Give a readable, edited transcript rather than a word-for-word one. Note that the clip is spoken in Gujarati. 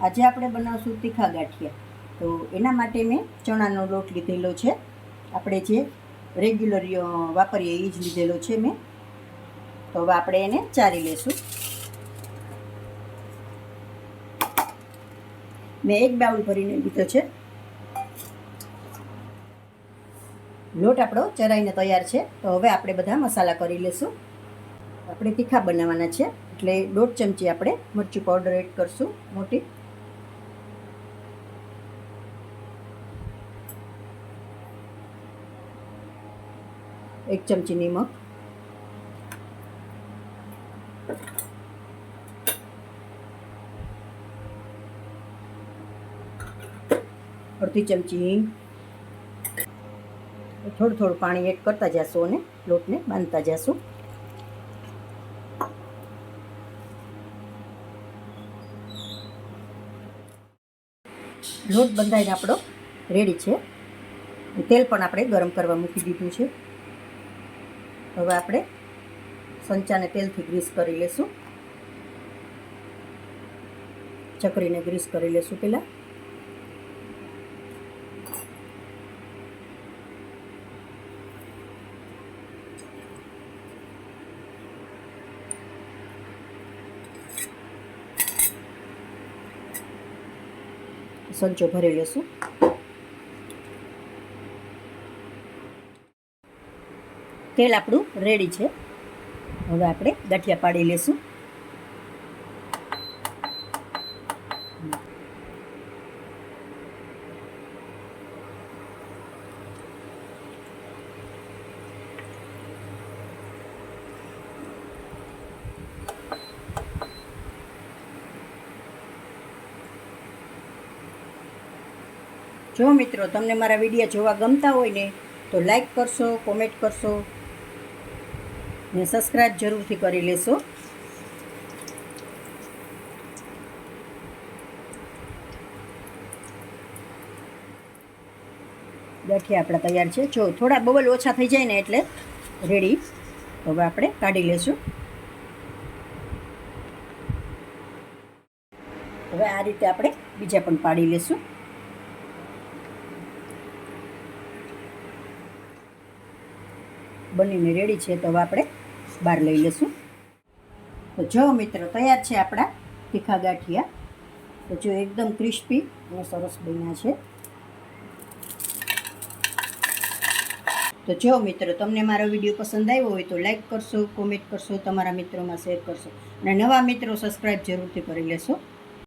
આજે આપણે બનાવશું તીખા ગાંઠિયા. તો એના માટે મેં ચણાનો લોટ લીધેલો છે. આપણે જે રેગ્યુલર વાપરીએ એ જ લીધેલો છે મેં. તો હવે આપણે એને ચારી લઈશું. મેં એક બાઉલ ભરીને લીધો છે. લોટ આપણો ચરાઈને તૈયાર છે. તો હવે આપણે બધા મસાલા કરી લઈશું. આપણે તીખા બનાવવાના છે એટલે 1.5 ચમચી આપણે મરચું પાવડર એડ કરશું મોટી. 1 ચમચી નિમક, અડધી ચમચી હિંગ. થોડું પાણી એડ કરતા જશું અને લોટને બાંધતા જશું. લોટ બંધાઈને આપણો રેડી છે. તેલ પણ આપણે ગરમ કરવા મૂકી દીધું છે. હવે આપણે સંચાને તેલથી ગ્રીસ કરી લેશું. ચકરીને ગ્રીસ કરી લેશું પહેલાં. સંચો ભરી લેશું. તેલ આપણું રેડી છે. હવે આપણે ગાંઠિયા પાડી લેશું. જો મિત્રો તમને મારા વિડીયો જોવા ગમતા હોય ને તો લાઈક કરશો, કોમેન્ટ કરશો ને સબસ્ક્રાઈબ જરૂરથી કરી લેશો. ગાંઠિયા આપણા તૈયાર છે. જો થોડા બબલ ઓછા થઈ જાય ને એટલે રેડી. હવે આપણે કાઢી લેશું. હવે આ રીતે આપણે બીજા પણ પાડી લેશું. બનીને રેડી છે. તો હવે આપણે બહાર લઈ લઈશું. તો જો મિત્રો તૈયાર છે આપણા તીખા ગાંઠિયા. તો જો એકદમ ક્રિસ્પી અને સરસ બન્યા છે. તો જો મિત્રો તમને મારો વિડીયો પસંદ આવ્યો હોય તો લાઈક કરશો, કોમેન્ટ કરશો, તમારા મિત્રોમાં શેર કરશો અને નવા મિત્રો સબસ્ક્રાઈબ જરૂરથી કરી લેશો.